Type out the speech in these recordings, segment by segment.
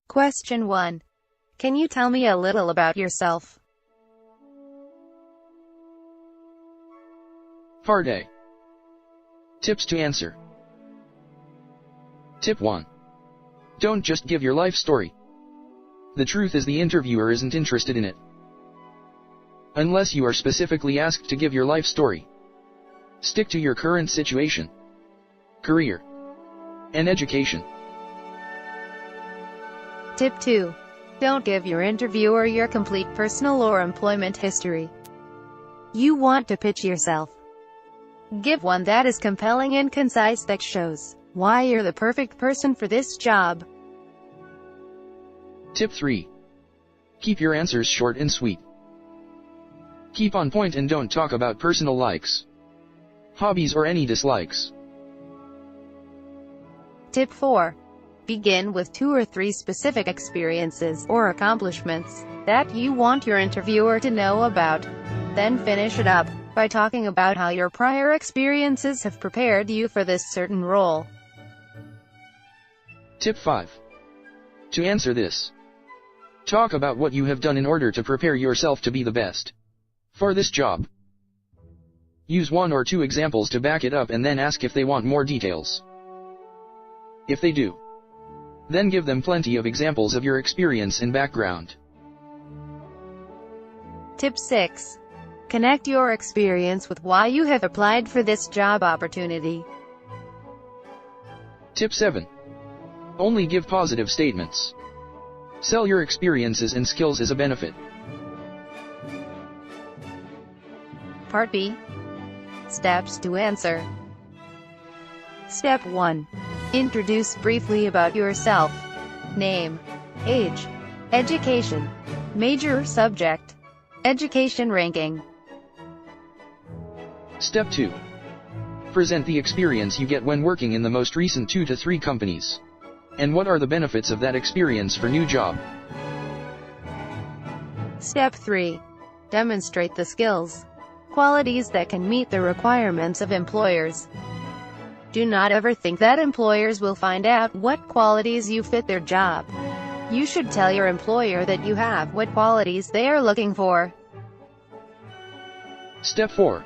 Question 1. Can you tell me a little about yourself? Part A. Tips to answer. Tip 1. Don't just give your life story. The truth is the interviewer isn't interested in it. Unless you are specifically asked to give your life story. Stick to your current situation, career, and education. Tip 2. Don't give your interviewer your complete personal or employment history. You want to pitch yourself. Give one that is compelling and concise, that shows why you're the perfect person for this job. Tip 3. Keep your answers short and sweet. Keep on point and don't talk about personal likes, hobbies, or any dislikes. Tip 4. Begin with 2 or 3 specific experiences or accomplishments that you want your interviewer to know about. Then finish it up by talking about how your prior experiences have prepared you for this certain role. Tip 5. To answer this, talk about what you have done in order to prepare yourself to be the best for this job. Use 1 or 2 examples to back it up and then ask if they want more details. If they do, then give them plenty of examples of your experience and background. Tip 6. Connect your experience with why you have applied for this job opportunity. Tip 7. Only give positive statements. Sell your experiences and skills as a benefit. Part B. Steps to answer. Step 1. Introduce briefly about yourself. Name, age, education, major subject, education ranking. Step 2. Present the experience you get when working in the most recent 2 to 3 companies. And what are the benefits of that experience for new job? Step 3. Demonstrate the skills, qualities that can meet the requirements of employers. Do not ever think that employers will find out what qualities you fit their job. You should tell your employer that you have what qualities they are looking for. Step 4.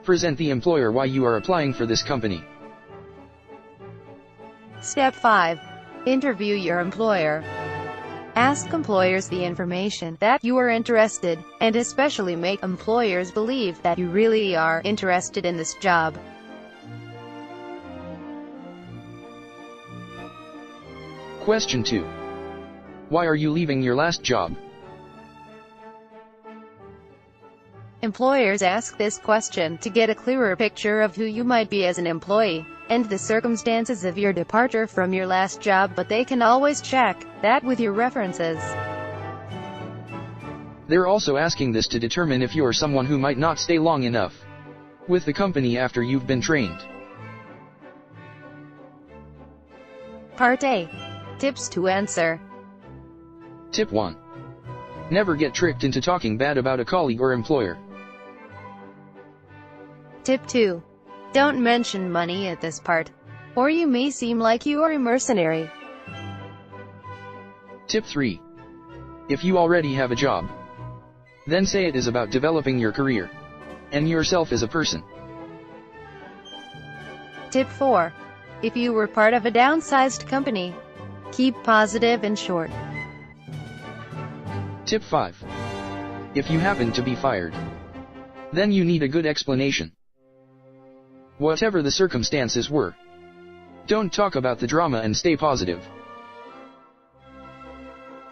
Present the employer why you are applying for this company. Step 5. Interview your employer. Ask employers the information that you are interested, and especially make employers believe that you really are interested in this job. Question 2. Why are you leaving your last job? Employers ask this question to get a clearer picture of who you might be as an employee, and the circumstances of your departure from your last job, but they can always check that with your references. They're also asking this to determine if you're someone who might not stay long enough with the company after you've been trained. Part A. Tips to answer. Tip 1. Never get tricked into talking bad about a colleague or employer. Tip 2. Don't mention money at this part, or you may seem like you are a mercenary. Tip 3. If you already have a job, then say it is about developing your career and yourself as a person. Tip 4. If you were part of a downsized company, keep positive and short. Tip 5. If you happen to be fired, then you need a good explanation. Whatever the circumstances were, don't talk about the drama and stay positive.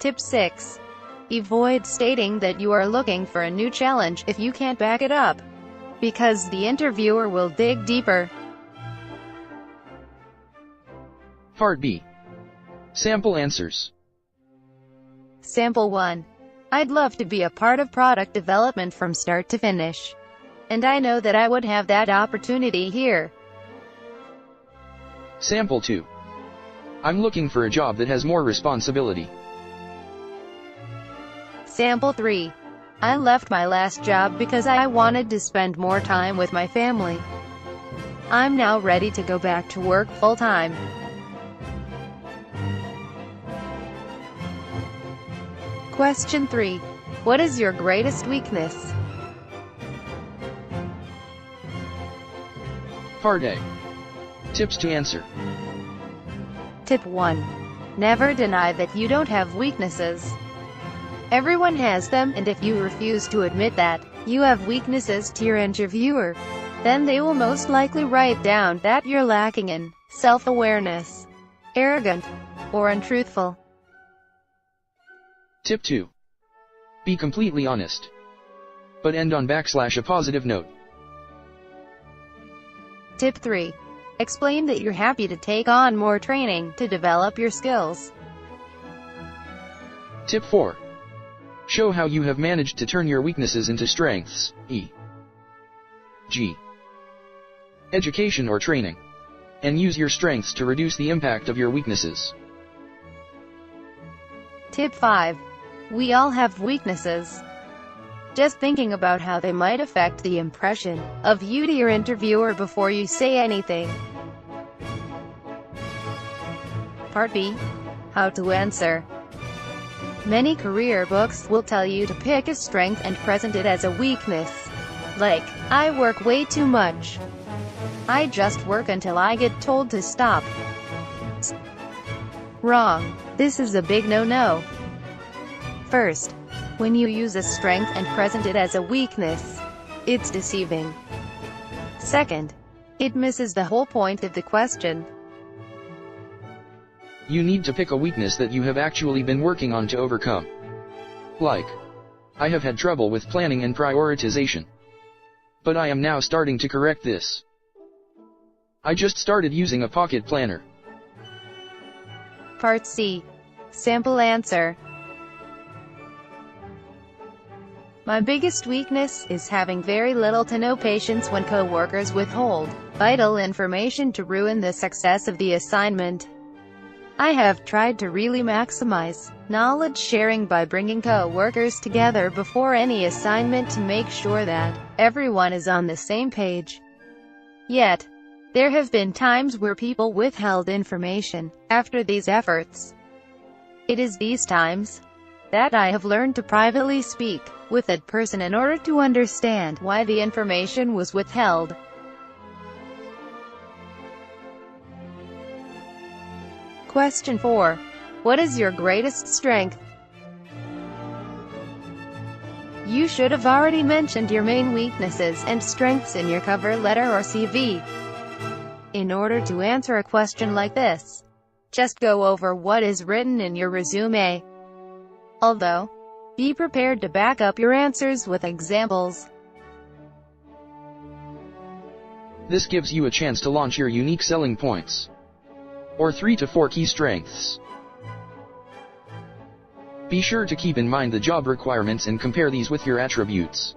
Tip 6. Avoid stating that you are looking for a new challenge if you can't back it up, because the interviewer will dig deeper. Part B. Sample answers. Sample 1. I'd love to be a part of product development from start to finish, and I know that I would have that opportunity here. Sample 2. I'm looking for a job that has more responsibility. Sample 3. I left my last job because I wanted to spend more time with my family. I'm now ready to go back to work full-time. Question 3. What is your greatest weakness? Part A. Tips to answer. Tip 1. Never deny that you don't have weaknesses. Everyone has them, and if you refuse to admit that you have weaknesses to your interviewer, then they will most likely write down that you're lacking in self-awareness, arrogant, or untruthful. Tip 2. Be completely honest, but end on / a positive note. Tip 3. Explain that you're happy to take on more training to develop your skills. Tip 4. Show how you have managed to turn your weaknesses into strengths, e.g., education or training, and use your strengths to reduce the impact of your weaknesses. Tip 5. We all have weaknesses. Just thinking about how they might affect the impression of you to your interviewer before you say anything. Part B. How to answer. Many career books will tell you to pick a strength and present it as a weakness. Like, I work way too much. I just work until I get told to stop. Wrong. This is a big no-no. First, when you use a strength and present it as a weakness, it's deceiving. Second, it misses the whole point of the question. You need to pick a weakness that you have actually been working on to overcome. Like, I have had trouble with planning and prioritization, but I am now starting to correct this. I just started using a pocket planner. Part C. Sample answer. My biggest weakness is having very little to no patience when coworkers withhold vital information to ruin the success of the assignment. I have tried to really maximize knowledge sharing by bringing co-workers together before any assignment to make sure that everyone is on the same page. Yet, there have been times where people withheld information after these efforts. It is these times that I have learned to privately speak with that person in order to understand why the information was withheld. Question 4. What is your greatest strength? You should have already mentioned your main weaknesses and strengths in your cover letter or CV. In order to answer a question like this, just go over what is written in your resume. Although, be prepared to back up your answers with examples. This gives you a chance to launch your unique selling points, or 3 to 4 key strengths. Be sure to keep in mind the job requirements and compare these with your attributes,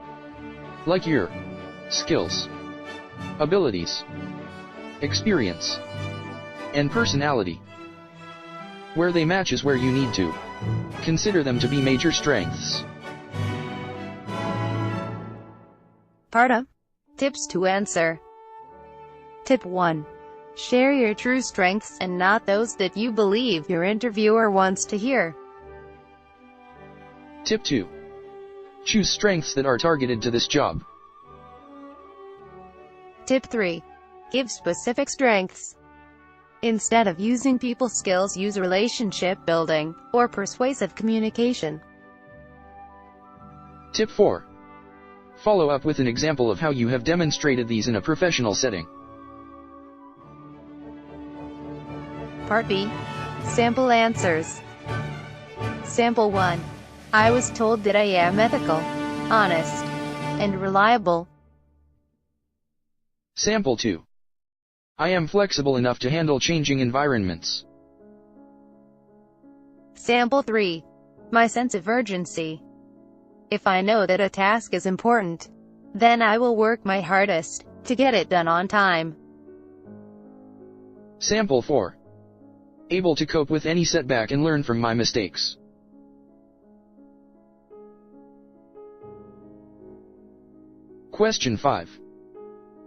like your skills, abilities, experience, and personality. Where they match is where you need to consider them to be major strengths. Part A. Tips to answer. Tip 1. Share your true strengths and not those that you believe your interviewer wants to hear. Tip 2. Choose strengths that are targeted to this job. Tip 3. Give specific strengths. Instead of using people skills, use relationship building or persuasive communication. Tip 4. Follow up with an example of how you have demonstrated these in a professional setting. Part B. Sample answers. Sample 1. I was told that I am ethical, honest, and reliable. Sample 2. I am flexible enough to handle changing environments. Sample 3. My sense of urgency. If I know that a task is important, then I will work my hardest to get it done on time. Sample 4. Able to cope with any setback and learn from my mistakes. Question 5.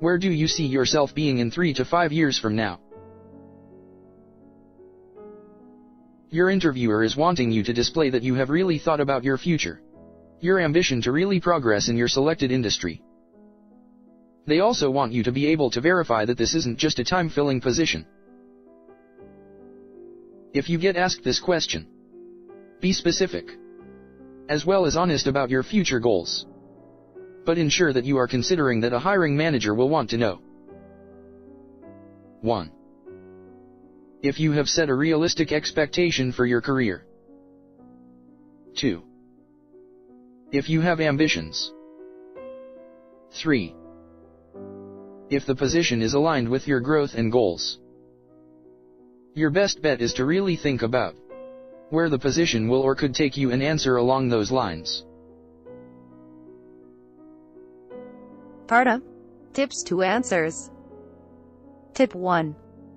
Where do you see yourself being in 3 to 5 years from now? Your interviewer is wanting you to display that you have really thought about your future, your ambition to really progress in your selected industry. They also want you to be able to verify that this isn't just a time-filling position. If you get asked this question, be specific, as well as honest about your future goals. But ensure that you are considering that a hiring manager will want to know. 1. If you have set a realistic expectation for your career. 2. If you have ambitions. 3. If the position is aligned with your growth and goals. Your best bet is to really think about where the position will or could take you and answer along those lines. Part A. Tips to answers. Tip 1.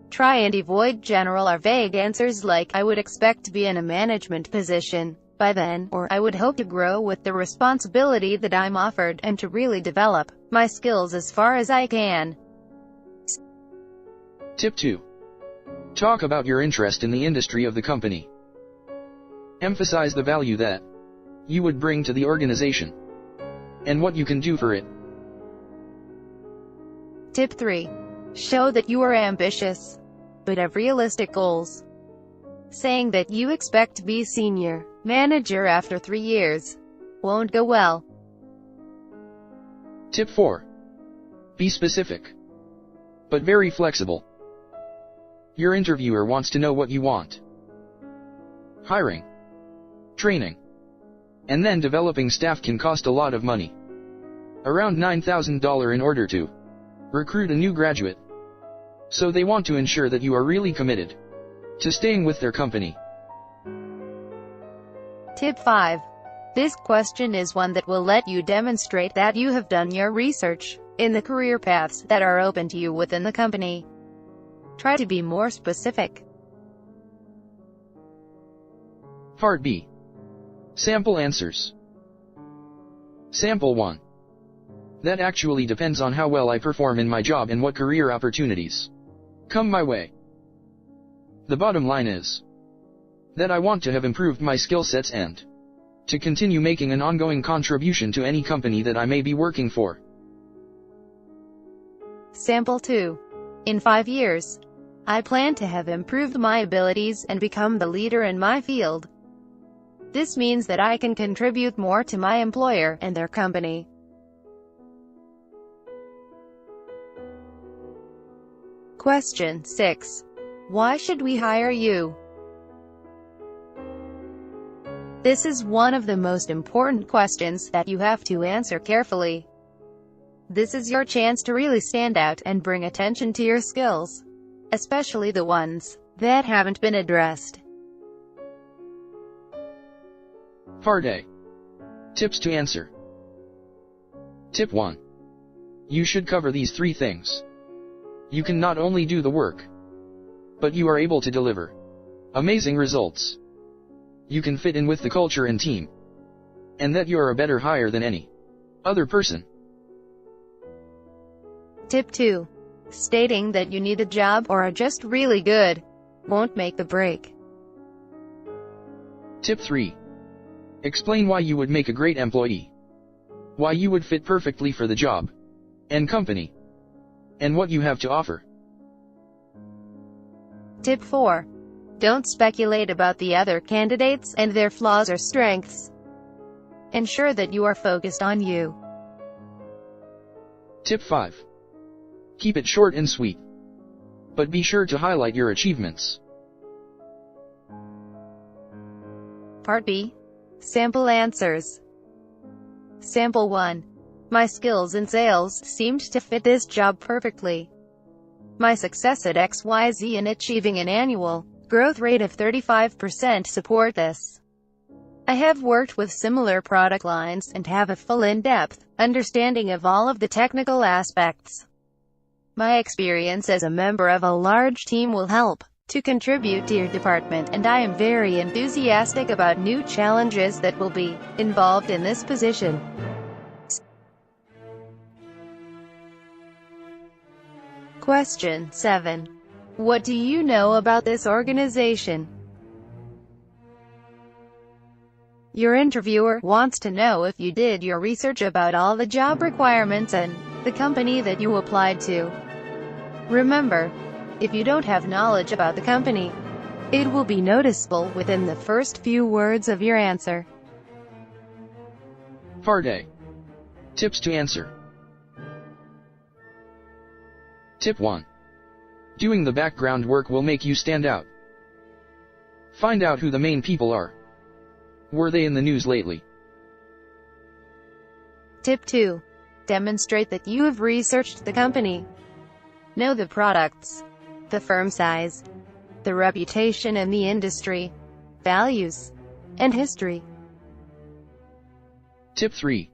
Try and avoid general or vague answers like, I would expect to be in a management position by then, or I would hope to grow with the responsibility that I'm offered, and to really develop my skills as far as I can. Tip 2. Talk about your interest in the industry of the company. Emphasize the value that you would bring to the organization, and what you can do for it. Tip 3. Show that you are ambitious, but have realistic goals. Saying that you expect to be senior manager after 3 years won't go well. Tip 4. Be specific, but very flexible. Your interviewer wants to know what you want. Hiring, training, and then developing staff can cost a lot of money. Around $9,000 in order to recruit a new graduate. So they want to ensure that you are really committed to staying with their company. Tip 5. This question is one that will let you demonstrate that you have done your research in the career paths that are open to you within the company. Try to be more specific. Part B. Sample answers. Sample 1. That actually depends on how well I perform in my job and what career opportunities come my way. The bottom line is that I want to have improved my skill sets and to continue making an ongoing contribution to any company that I may be working for. Sample 2. In 5 years, I plan to have improved my abilities and become the leader in my field. This means that I can contribute more to my employer and their company. Question 6. Why should we hire you? This is one of the most important questions that you have to answer carefully. This is your chance to really stand out and bring attention to your skills, especially the ones that haven't been addressed. Part A. Tips to answer. Tip 1. You should cover these 3 things. You can not only do the work, but you are able to deliver amazing results. You can fit in with the culture and team, and that you are a better hire than any other person. Tip 2. Stating that you need a job or are just really good won't make the break. Tip 3. Explain why you would make a great employee, why you would fit perfectly for the job and company, and what you have to offer. Tip 4. Don't speculate about the other candidates and their flaws or strengths. Ensure that you are focused on you. Tip 5. Keep it short and sweet, but be sure to highlight your achievements. Part B. Sample answers. Sample 1. My skills in sales seemed to fit this job perfectly. My success at XYZ in achieving an annual growth rate of 35% support this. I have worked with similar product lines and have a full in-depth understanding of all of the technical aspects. My experience as a member of a large team will help to contribute to your department, and I am very enthusiastic about new challenges that will be involved in this position. Question 7. What do you know about this organization? Your interviewer wants to know if you did your research about all the job requirements and the company that you applied to. Remember, if you don't have knowledge about the company, it will be noticeable within the first few words of your answer. Part A. Tips to answer. Tip 1. Doing the background work will make you stand out. Find out who the main people are. Were they in the news lately? Tip 2. Demonstrate that you have researched the company. Know the products, the firm size, the reputation in the industry, values, and history. Tip 3.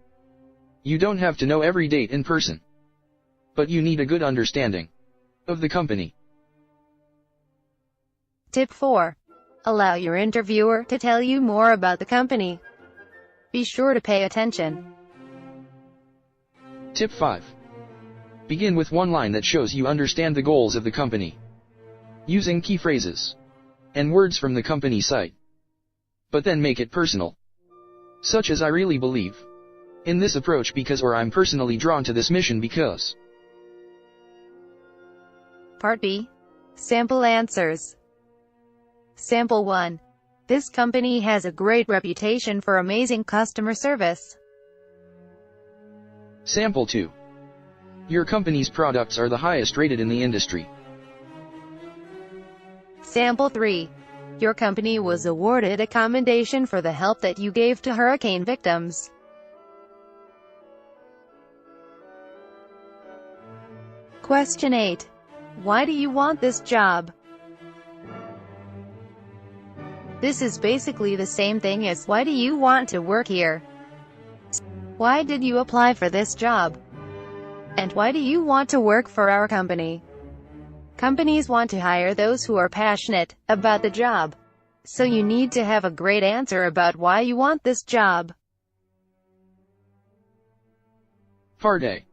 You don't have to know every date in person, but you need a good understanding of the company. Tip 4. Allow your interviewer to tell you more about the company. Be sure to pay attention. Tip 5. Begin with one line that shows you understand the goals of the company, using key phrases and words from the company site. But then make it personal, such as I really believe in this approach because, or I'm personally drawn to this mission because. Part B. Sample answers. Sample 1. This company has a great reputation for amazing customer service. Sample 2. Your company's products are the highest rated in the industry. Sample 3. Your company was awarded a commendation for the help that you gave to hurricane victims. Question 8. Why do you want this job? This is basically the same thing as why do you want to work here? Why did you apply for this job? And why do you want to work for our company? Companies want to hire those who are passionate about the job. So you need to have a great answer about why you want this job. Part A.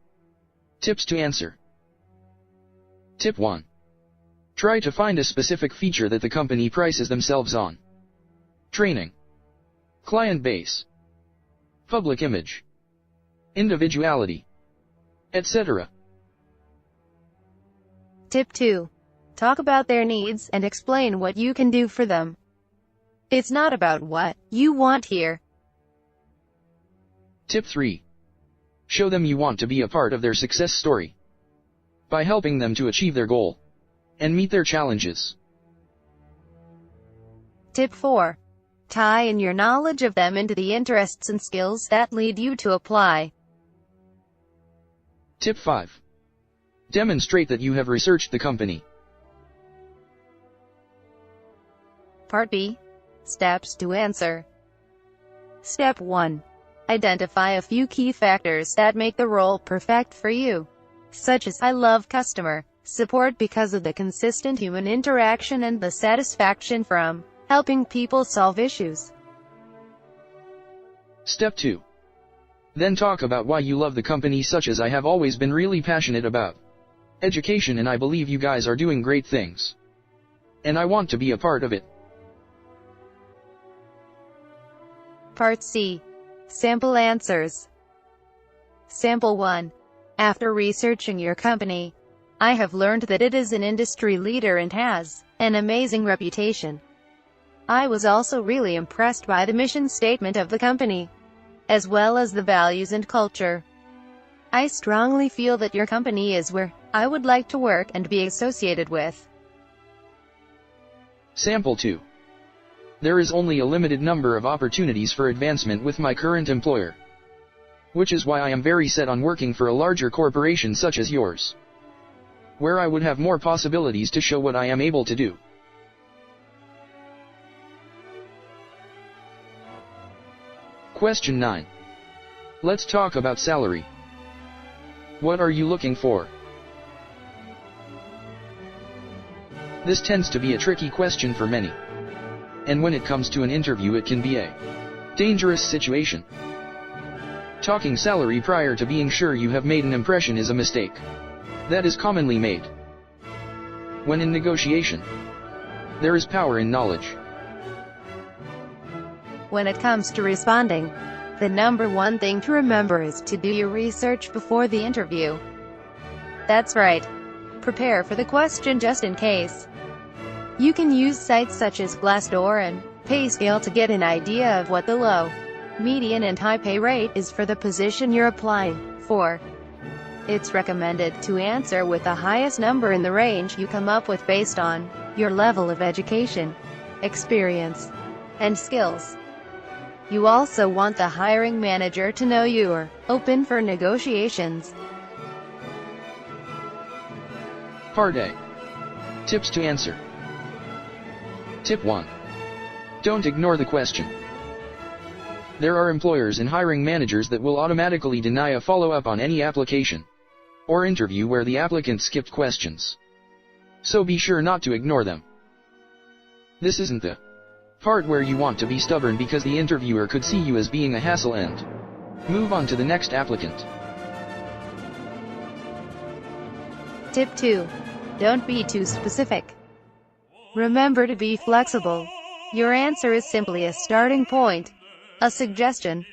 Tips to answer. Tip 1. Try to find a specific feature that the company prices themselves on. Training, client base, public image, individuality, etc. Tip 2. Talk about their needs and explain what you can do for them. It's not about what you want here. Tip 3. Show them you want to be a part of their success story by helping them to achieve their goal and meet their challenges. Tip 4. Tie in your knowledge of them into the interests and skills that lead you to apply. Tip 5. Demonstrate that you have researched the company. Part B. Steps to answer. Step 1. Identify a few key factors that make the role perfect for you, such as I love customer support because of the consistent human interaction and the satisfaction from helping people solve issues. Step 2. Then talk about why you love the company, such as I have always been really passionate about education and I believe you guys are doing great things. And I want to be a part of it. Part C. Sample answers. Sample 1. After researching your company, I have learned that it is an industry leader and has an amazing reputation. I was also really impressed by the mission statement of the company, as well as the values and culture. I strongly feel that your company is where I would like to work and be associated with. Sample 2. There is only a limited number of opportunities for advancement with my current employer, which is why I am very set on working for a larger corporation such as yours, where I would have more possibilities to show what I am able to do. Question 9. Let's talk about salary. What are you looking for? This tends to be a tricky question for many. And when it comes to an interview, it can be a dangerous situation. Talking salary prior to being sure you have made an impression is a mistake that is commonly made. When in negotiation, there is power in knowledge. When it comes to responding, the number one thing to remember is to do your research before the interview. That's right. Prepare for the question just in case. You can use sites such as Glassdoor and PayScale to get an idea of what the low, median and high pay rate is for the position you're applying for. It's recommended to answer with the highest number in the range you come up with based on your level of education, experience, and skills. You also want the hiring manager to know you're open for negotiations. Part A. Tips to answer. Tip 1. Don't ignore the question. There are employers and hiring managers that will automatically deny a follow-up on any application or interview where the applicant skipped questions. So be sure not to ignore them. This isn't the part where you want to be stubborn because the interviewer could see you as being a hassle and move on to the next applicant. Tip 2. Don't be too specific. Remember to be flexible. Your answer is simply a starting point, a suggestion.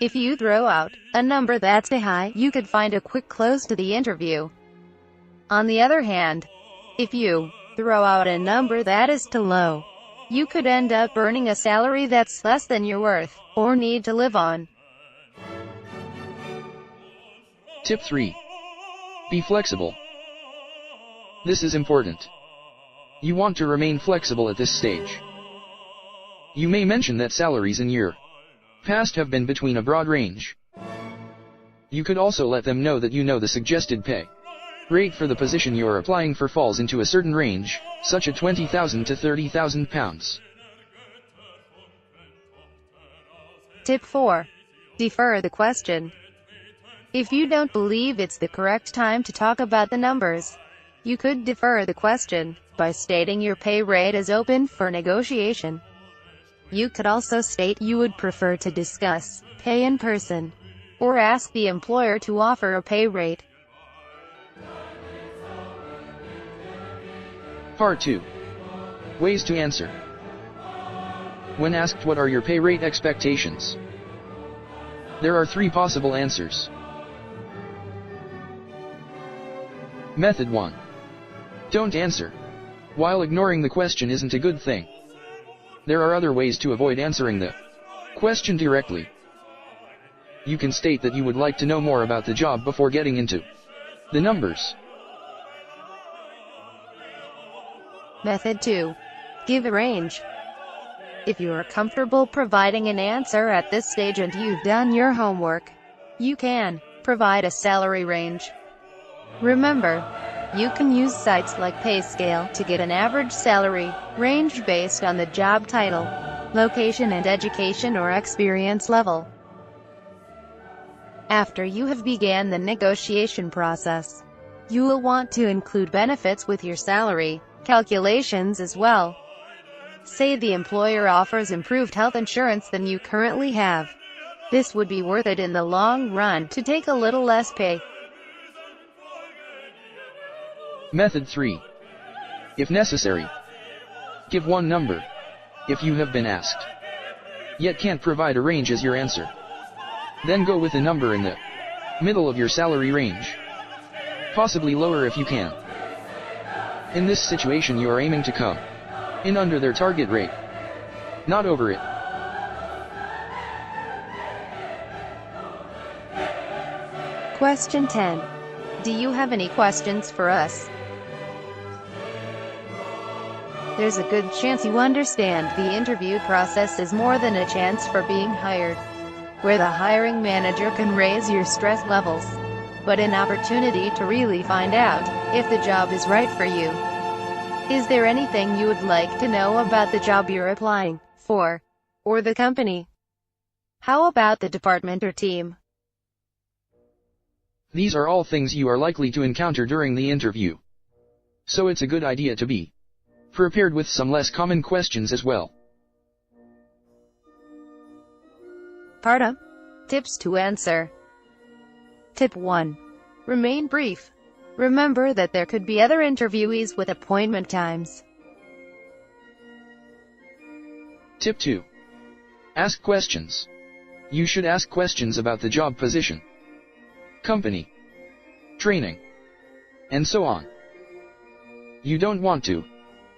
If you throw out a number that's too high, you could find a quick close to the interview. On the other hand, if you throw out a number that is too low, you could end up earning a salary that's less than you're worth, or need to live on. Tip 3. Be flexible. This is important. You want to remain flexible at this stage. You may mention that salaries in your past have been between a broad range. You could also let them know that you know the suggested pay rate for the position you're applying for falls into a certain range, such as £20,000 to £30,000. Tip 4. Defer the question. If you don't believe it's the correct time to talk about the numbers, you could defer the question by stating your pay rate is open for negotiation. You could also state you would prefer to discuss pay in person, or ask the employer to offer a pay rate. Part 2. Ways to answer. When asked what are your pay rate expectations, there are 3 possible answers. Method 1. Don't answer. While ignoring the question isn't a good thing, there are other ways to avoid answering the question directly. You can state that you would like to know more about the job before getting into the numbers. Method 2. Give a range. If you are comfortable providing an answer at this stage and you've done your homework, you can provide a salary range. Remember, you can use sites like PayScale to get an average salary range based on the job title, location and education or experience level. After you have begun the negotiation process, you will want to include benefits with your salary calculations as well. Say the employer offers improved health insurance than you currently have. This would be worth it in the long run to take a little less pay. Method 3. If necessary, give one number. If you have been asked, yet can't provide a range as your answer, then go with a number in the middle of your salary range, possibly lower if you can. In this situation you are aiming to come in under their target rate, not over it. Question 10. Do you have any questions for us? There's a good chance you understand the interview process is more than a chance for being hired, where the hiring manager can raise your stress levels, but an opportunity to really find out if the job is right for you. Is there anything you would like to know about the job you're applying for, or the company? How about the department or team? These are all things you are likely to encounter during the interview. So it's a good idea to be prepared with some less common questions as well. Part A. Tips to answer. Tip 1. Remain brief. Remember that there could be other interviewees with appointment times. Tip 2. Ask questions. You should ask questions about the job position, company, training, and so on. You don't want to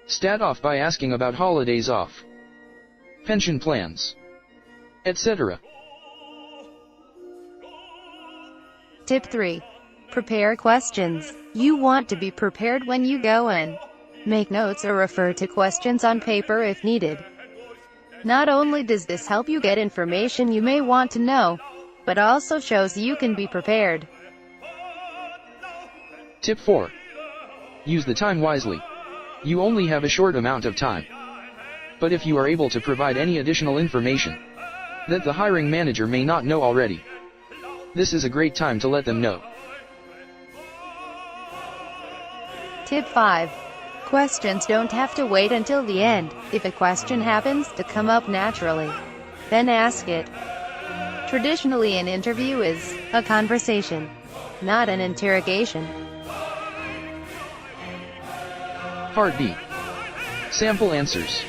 start off by asking about holidays off, pension plans, etc. Tip 3. Prepare questions. You want to be prepared when you go in. Make notes or refer to questions on paper if needed. Not only does this help you get information you may want to know, but also shows you can be prepared. Tip 4. Use the time wisely. You only have a short amount of time. But if you are able to provide any additional information that the hiring manager may not know already, this is a great time to let them know. Tip 5. Questions don't have to wait until the end. If a question happens to come up naturally, then ask it. Traditionally, an interview is a conversation, not an interrogation. Part B. Sample answers.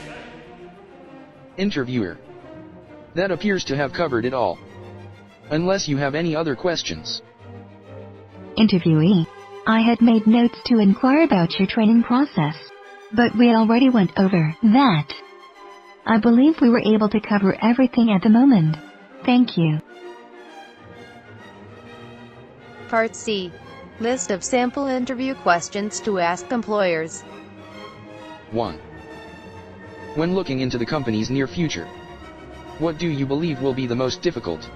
Interviewer. That appears to have covered it all. Unless you have any other questions. Interviewee. I had made notes to inquire about your training process, but we already went over that. I believe we were able to cover everything at the moment. Thank you. Part C. List of sample interview questions to ask employers. 1. When looking into the company's near future, what do you believe will be the most difficult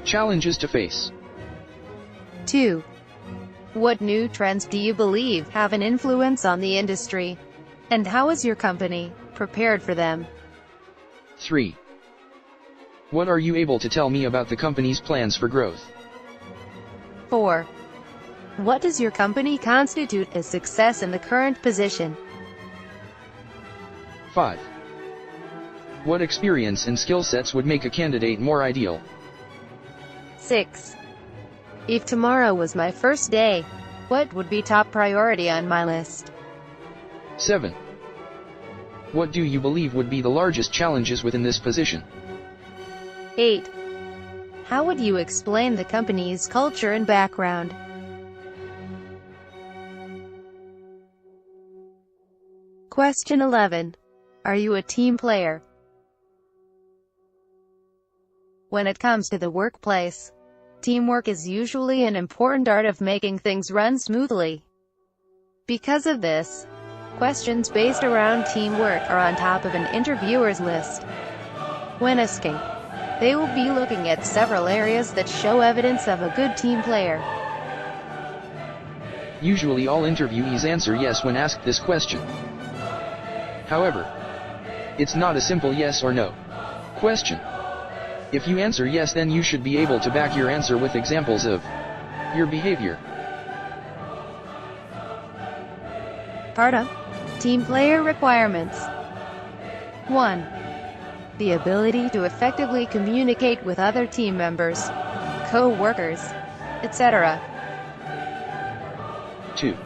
challenges to face? 2. What new trends do you believe have an influence on the industry? And how is your company prepared for them? 3. What are you able to tell me about the company's plans for growth? 4. What does your company constitute as success in the current position? 5. What experience and skill sets would make a candidate more ideal? 6. If tomorrow was my first day, what would be top priority on my list? 7. What do you believe would be the largest challenges within this position? 8. How would you explain the company's culture and background? Question 11. Are you a team player? When it comes to the workplace, teamwork is usually an important art of making things run smoothly. Because of this, questions based around teamwork are on top of an interviewer's list. When asking, they will be looking at several areas that show evidence of a good team player. Usually all interviewees answer yes when asked this question. However, it's not a simple yes or no question. If you answer yes, then you should be able to back your answer with examples of your behavior. Part A. Team player requirements. 1. The ability to effectively communicate with other team members, co-workers, etc. 2.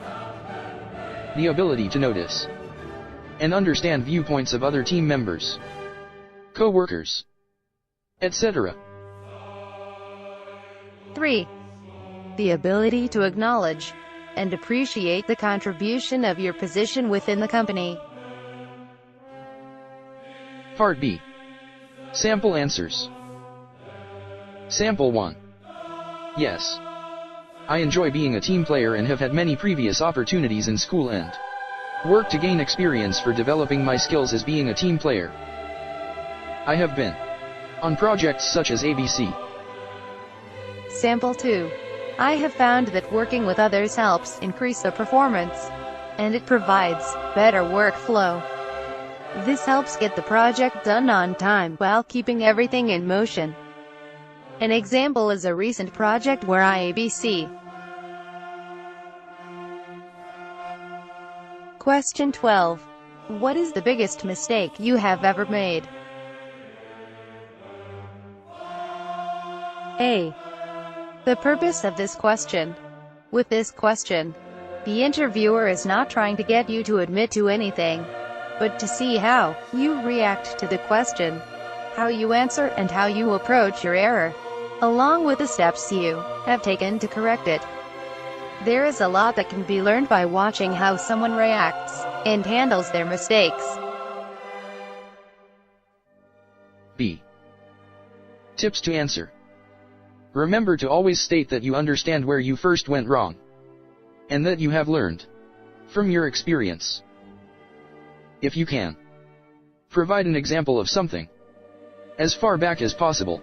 The ability to notice and understand viewpoints of other team members, co-workers, etc. 3. The ability to acknowledge and appreciate the contribution of your position within the company. Part B. Sample answers. Sample 1. Yes. I enjoy being a team player and have had many previous opportunities in school and work to gain experience for developing my skills as being a team player. I have been on projects such as ABC. Sample 2. I have found that working with others helps increase the performance, and it provides better workflow. This helps get the project done on time while keeping everything in motion. An example is a recent project where ABC. Question 12. What is the biggest mistake you have ever made? A. The purpose of this question. With this question, The interviewer is not trying to get you to admit to anything, but to see how you react to the question, how you answer, and how you approach your error, along with the steps you have taken to correct it. There is a lot that can be learned by watching how someone reacts and handles their mistakes. B. Tips to answer. Remember to always state that you understand where you first went wrong, and that you have learned from your experience. If you can, provide an example of something as far back as possible.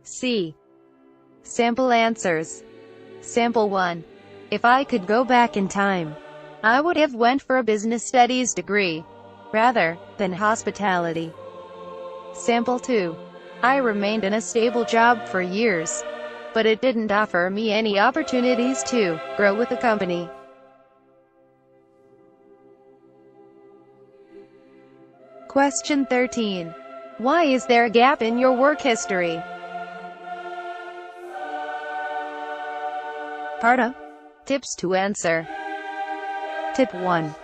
C. Sample answers. Sample 1. If I could go back in time, I would have went for a business studies degree, rather than hospitality. Sample 2. I remained in a stable job for years, but it didn't offer me any opportunities to grow with the company. Question 13. Why is there a gap in your work history? Part A. Tips to answer. Tip 1.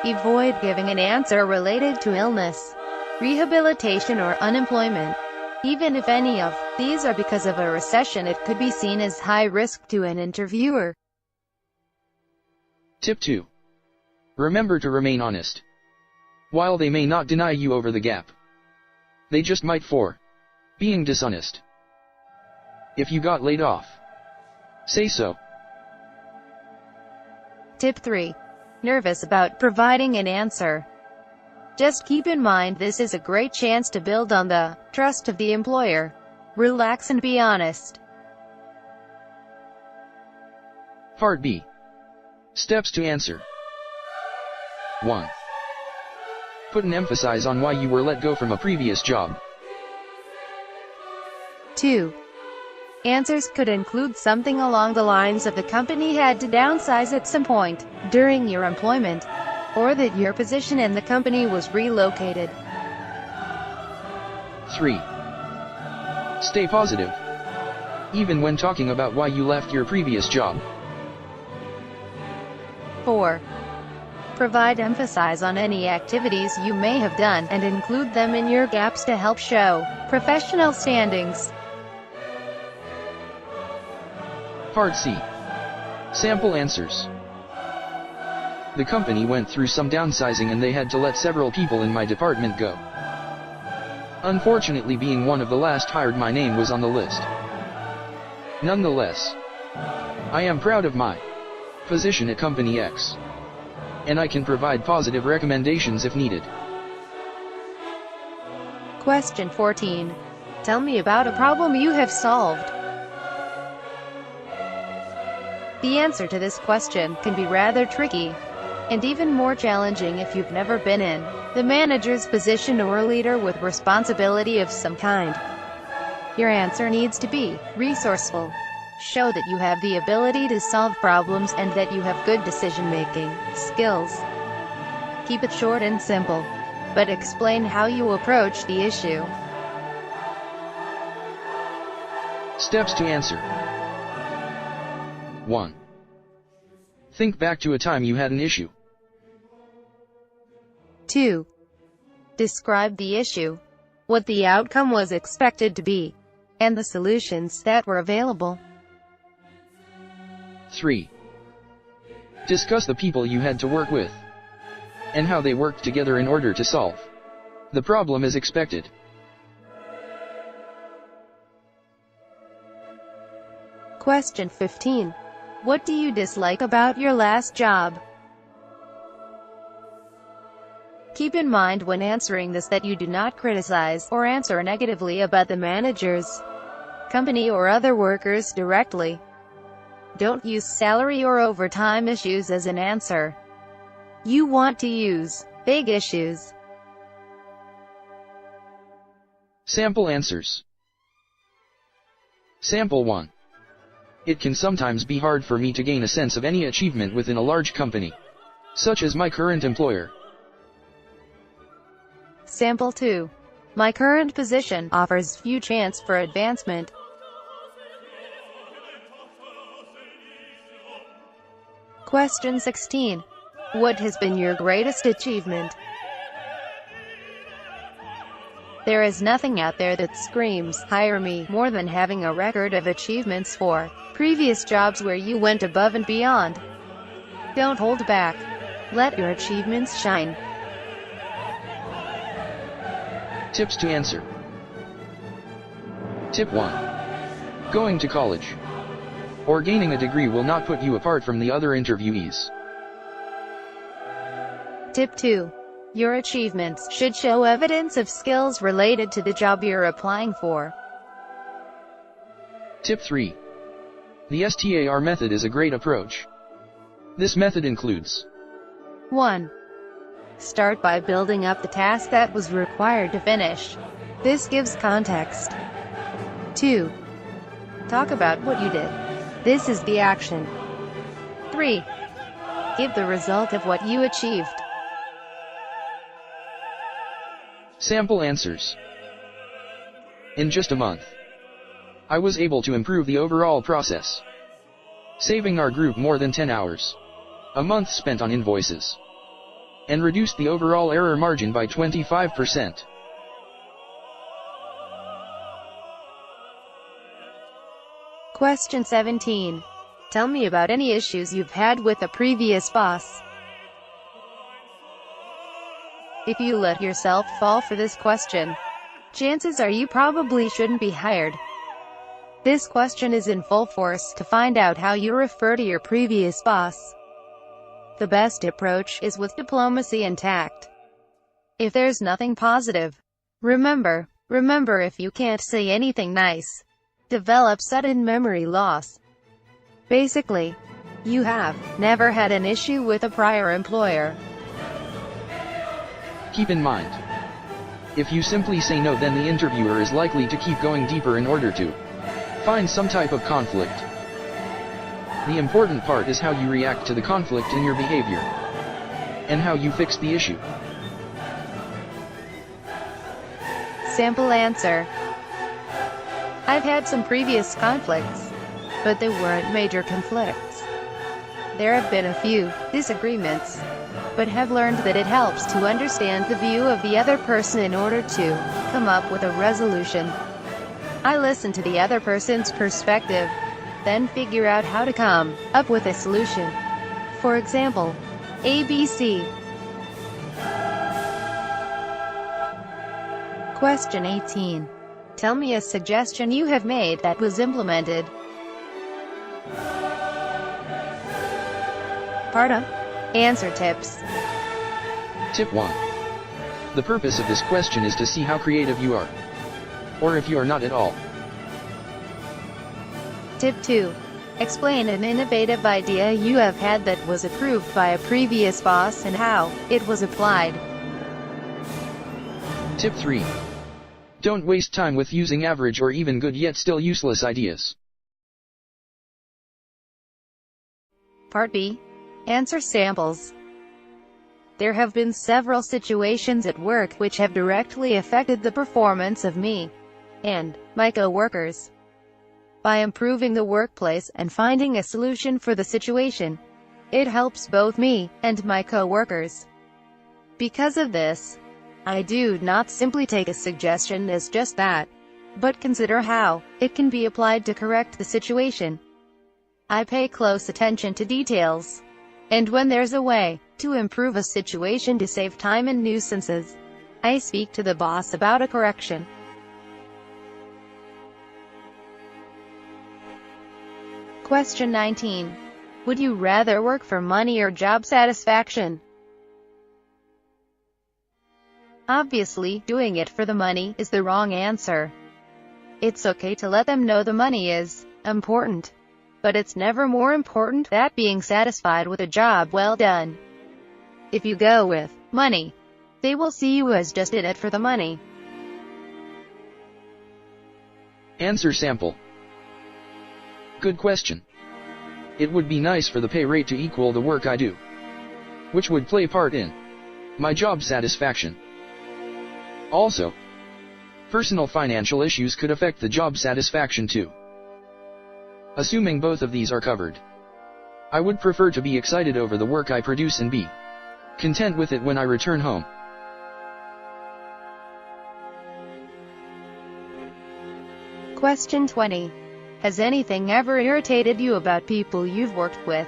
Avoid giving an answer related to illness, rehabilitation, or unemployment. Even if any of these are because of a recession, it could be seen as high risk to an interviewer. Tip 2. Remember to remain honest. While they may not deny you over the gap, they just might for being dishonest. If you got laid off, say so. Tip 3. Nervous about providing an answer. Just keep in mind this is a great chance to build on the trust of the employer. Relax and be honest. Part B. Steps to answer. 1. Put an emphasis on why you were let go from a previous job. 2. Answers could include something along the lines of the company had to downsize at some point during your employment, or that your position in the company was relocated. 3. Stay positive, even when talking about why you left your previous job. 4. Provide emphasis on any activities you may have done and include them in your gaps to help show professional standings. Part C. Sample answers. The company went through some downsizing and they had to let several people in my department go. Unfortunately, being one of the last hired, my name was on the list. Nonetheless, I am proud of my position at Company X, and I can provide positive recommendations if needed. Question 14. Tell me about a problem you have solved. The answer to this question can be rather tricky, and even more challenging if you've never been in the manager's position or a leader with responsibility of some kind. Your answer needs to be resourceful. Show that you have the ability to solve problems and that you have good decision-making skills. Keep it short and simple, but explain how you approach the issue. Steps to answer. 1. Think back to a time you had an issue. 2. Describe the issue, what the outcome was expected to be, and the solutions that were available. 3. Discuss the people you had to work with, and how they worked together in order to solve the problem as expected. Question 15. What do you dislike about your last job? Keep in mind when answering this that you do not criticize or answer negatively about the managers, company, or other workers directly. Don't use salary or overtime issues as an answer. You want to use big issues. Sample answers. Sample 1. It can sometimes be hard for me to gain a sense of any achievement within a large company, such as my current employer. Sample 2. My current position offers few chance for advancement. Question 16. What has been your greatest achievement? There is nothing out there that screams, "Hire me," more than having a record of achievements for previous jobs where you went above and beyond. Don't hold back. Let your achievements shine. Tips to answer. Tip 1. Going to college or gaining a degree will not put you apart from the other interviewees. Tip 2. Your achievements should show evidence of skills related to the job you're applying for. Tip 3. The STAR method is a great approach. This method includes 1. Start by building up the task that was required to finish. This gives context. 2. Talk about what you did. This is the action. 3. Give the result of what you achieved. Sample answers. In just a month, I was able to improve the overall process, saving our group more than 10 hours a month spent on invoices, and reduced the overall error margin by 25%. Question 17. Tell me about any issues you've had with a previous boss. If you let yourself fall for this question, chances are you probably shouldn't be hired. This question is in full force to find out how you refer to your previous boss. The best approach is with diplomacy and tact. If there's nothing positive, remember if you can't say anything nice, develop sudden memory loss. Basically, you have never had an issue with a prior employer. Keep in mind, if you simply say no, then the interviewer is likely to keep going deeper in order to find some type of conflict. The important part is how you react to the conflict in your behavior, and how you fix the issue. Sample answer. I've had some previous conflicts, but they weren't major conflicts. There have been a few disagreements, but have learned that it helps to understand the view of the other person in order to come up with a resolution. I listen to the other person's perspective, then figure out how to come up with a solution. For example, ABC. Question 18. Tell me a suggestion you have made that was implemented. Pardon? Answer tips. Tip 1. The purpose of this question is to see how creative you are, or if you are not at all. Tip 2. Explain an innovative idea you have had that was approved by a previous boss and how it was applied. Tip 3. Don't waste time with using average or even good yet still useless ideas. Part B. Answer samples. There have been several situations at work which have directly affected the performance of me and my co-workers. By improving the workplace and finding a solution for the situation, it helps both me and my co-workers. Because of this, I do not simply take a suggestion as just that, but consider how it can be applied to correct the situation. I pay close attention to details, and when there's a way to improve a situation to save time and nuisances, I speak to the boss about a correction. Question 19. Would you rather work for money or job satisfaction? Obviously, doing it for the money is the wrong answer. It's okay to let them know the money is important, but it's never more important than being satisfied with a job well done. If you go with money, they will see you as just in it for the money. Answer sample. Good question. It would be nice for the pay rate to equal the work I do, which would play part in my job satisfaction. Also, personal financial issues could affect the job satisfaction too. Assuming both of these are covered, I would prefer to be excited over the work I produce and be content with it when I return home. Question 20. Has anything ever irritated you about people you've worked with?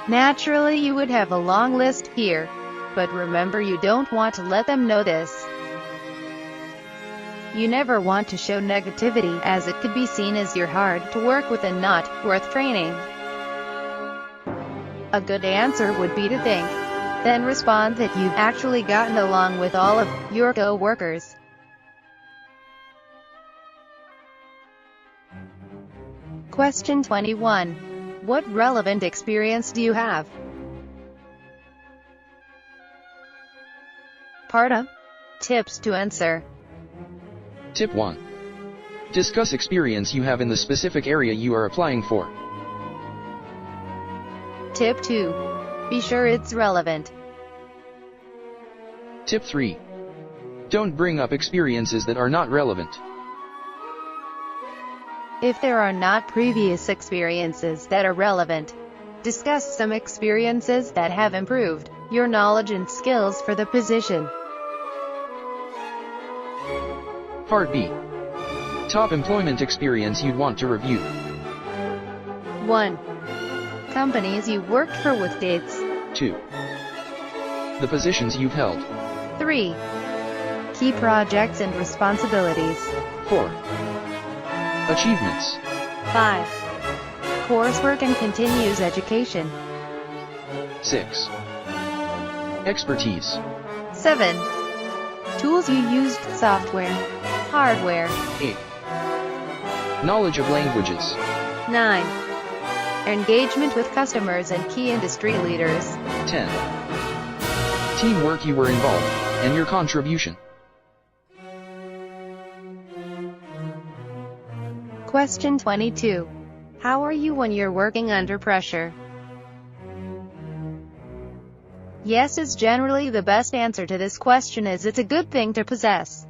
Naturally, you would have a long list here, but remember, you don't want to let them know this. You never want to show negativity, as it could be seen as you're hard to work with and not worth training. A good answer would be to think, then respond that you've actually gotten along with all of your co-workers. Question 21. What relevant experience do you have? Part A. Tips to answer. Tip 1. Discuss experience you have in the specific area you are applying for. Tip 2. Be sure it's relevant. Tip 3. Don't bring up experiences that are not relevant. If there are not previous experiences that are relevant, discuss some experiences that have improved your knowledge and skills for the position. Part B. Top employment experience you'd want to review. 1. Companies you worked for with dates. 2. The positions you've held. 3. Key projects and responsibilities. 4. Achievements. 5. Coursework and continuous education. 6. Expertise. 7. Tools you used, software, hardware. 8. Knowledge of languages. 9. Engagement with customers and key industry leaders. 10. Teamwork you were involved, and your contribution. Question 22. How are you when you're working under pressure? Yes is generally the best answer to this question, as it's a good thing to possess.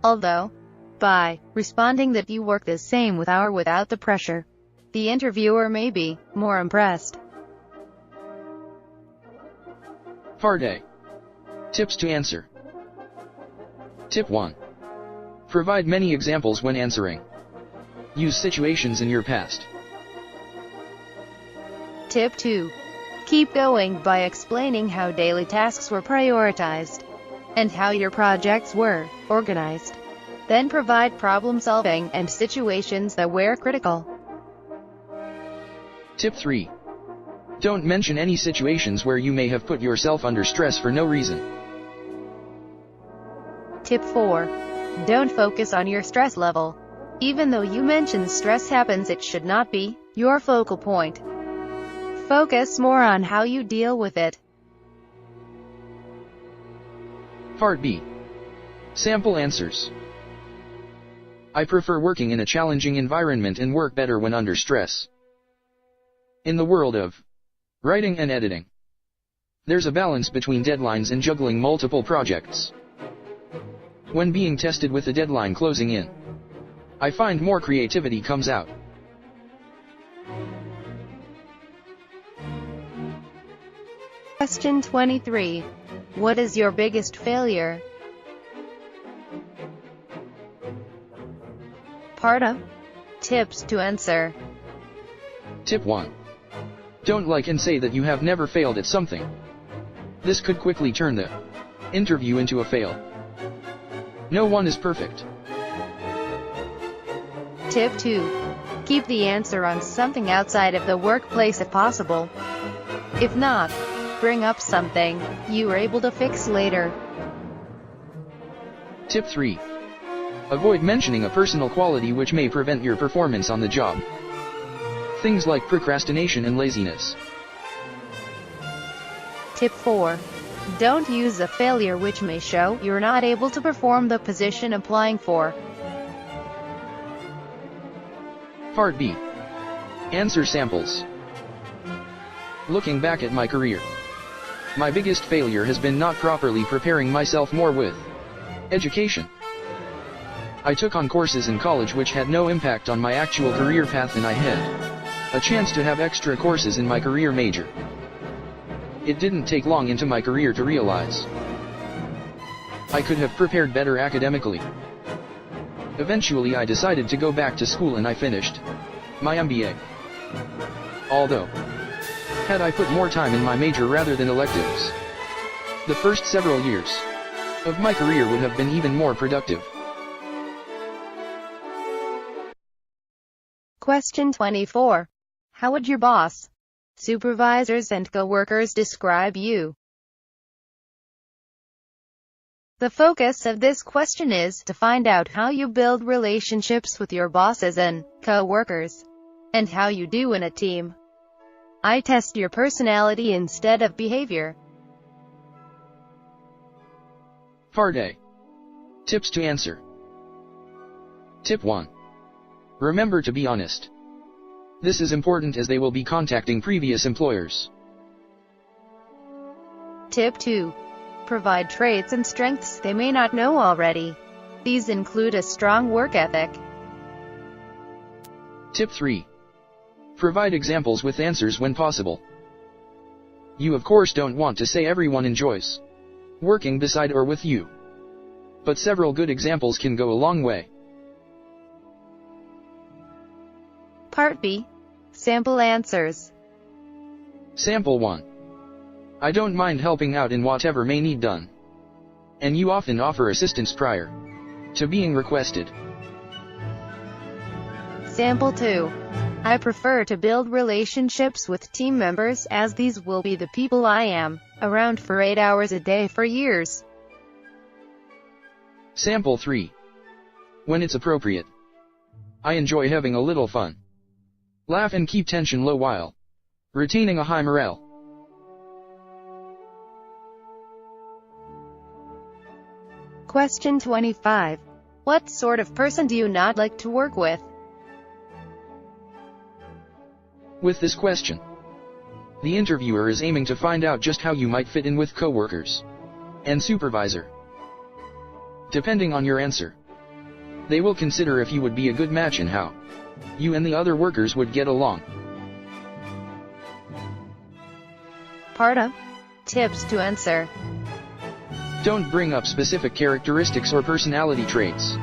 Although, by responding that you work the same with or without the pressure, the interviewer may be more impressed. Part A. Tips to answer. Tip 1. Provide many examples when answering. Use situations in your past. Tip 2. Keep going by explaining how daily tasks were prioritized and how your projects were organized. Then provide problem solving and situations that were critical. Tip 3. Don't mention any situations where you may have put yourself under stress for no reason. Tip 4. Don't focus on your stress level. Even though you mention stress happens, it should not be your focal point. Focus more on how you deal with it. Part B. Sample answers. I prefer working in a challenging environment and work better when under stress. In the world of writing and editing, there's a balance between deadlines and juggling multiple projects. When being tested with the deadline closing in, I find more creativity comes out. Question 23. What is your biggest failure? Part A. Tips to answer. Tip 1. Don't like and say that you have never failed at something. This could quickly turn the interview into a fail. No one is perfect. Tip 2. Keep the answer on something outside of the workplace if possible. If not, bring up something you were able to fix later. Tip 3. Avoid mentioning a personal quality which may prevent your performance on the job. Things like procrastination and laziness. Tip 4. Don't use a failure which may show you're not able to perform the position applying for. Part B. Answer samples. Looking back at my career, my biggest failure has been not properly preparing myself more with education. I took on courses in college which had no impact on my actual career path, and I had a chance to have extra courses in my career major. It didn't take long into my career to realize I could have prepared better academically. Eventually I decided to go back to school and I finished my MBA. Although, had I put more time in my major rather than electives, the first several years of my career would have been even more productive. Question 24. How would your boss, supervisors and coworkers describe you? The focus of this question is to find out how you build relationships with your bosses and co-workers, and how you do in a team. I test your personality instead of behavior. Part A. Tips to answer. Tip 1. Remember to be honest. This is important as they will be contacting previous employers. Tip 2. Provide traits and strengths they may not know already. These include a strong work ethic. Tip 3. Provide examples with answers when possible. You of course don't want to say everyone enjoys working beside or with you, but several good examples can go a long way. Part B. Sample answers. Sample 1. I don't mind helping out in whatever may need done. And you often offer assistance prior to being requested. Sample 2. I prefer to build relationships with team members as these will be the people I am around for 8 hours a day for years. Sample 3. When it's appropriate, I enjoy having a little fun. Laugh and keep tension low while retaining a high morale. Question 25. What sort of person do you not like to work with? With this question, the interviewer is aiming to find out just how you might fit in with coworkers and supervisor. Depending on your answer, they will consider if you would be a good match and how you and the other workers would get along. Part A. Tips to answer. Don't bring up specific characteristics or personality traits.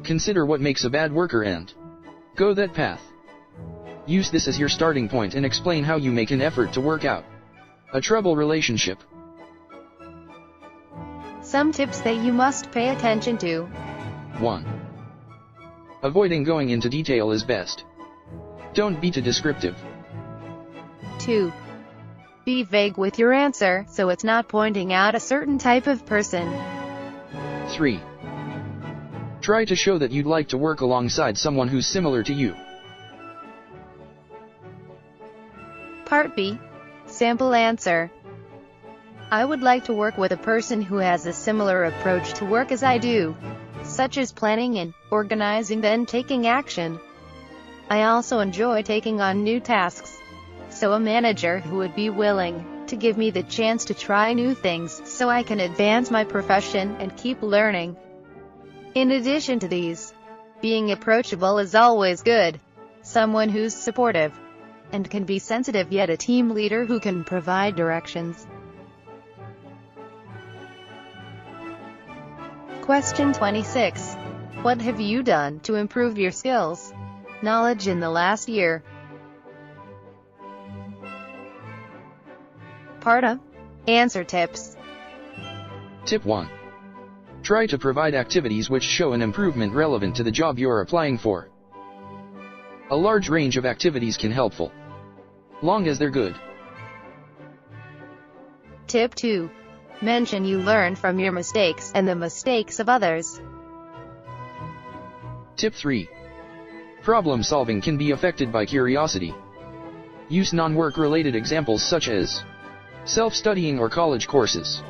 Consider what makes a bad worker and go that path. Use this as your starting point and explain how you make an effort to work out a trouble relationship. Some tips that you must pay attention to. 1. Avoiding going into detail is best. Don't be too descriptive. 2. Be vague with your answer, so it's not pointing out a certain type of person. 3. Try to show that you'd like to work alongside someone who's similar to you. Part B. Sample answer. I would like to work with a person who has a similar approach to work as I do, such as planning and organizing then taking action. I also enjoy taking on new tasks. So a manager who would be willing to give me the chance to try new things so I can advance my profession and keep learning. In addition to these, being approachable is always good. Someone who's supportive and can be sensitive, yet a team leader who can provide directions. Question 26. What have you done to improve your skills, knowledge in the last year? Part A. Answer tips. Tip 1. Try to provide activities which show an improvement relevant to the job you're applying for. A large range of activities can helpful, long as they're good. Tip 2. Mention you learn from your mistakes and the mistakes of others. Tip 3. Problem solving can be affected by curiosity. Use non-work related examples such as self-studying or college courses.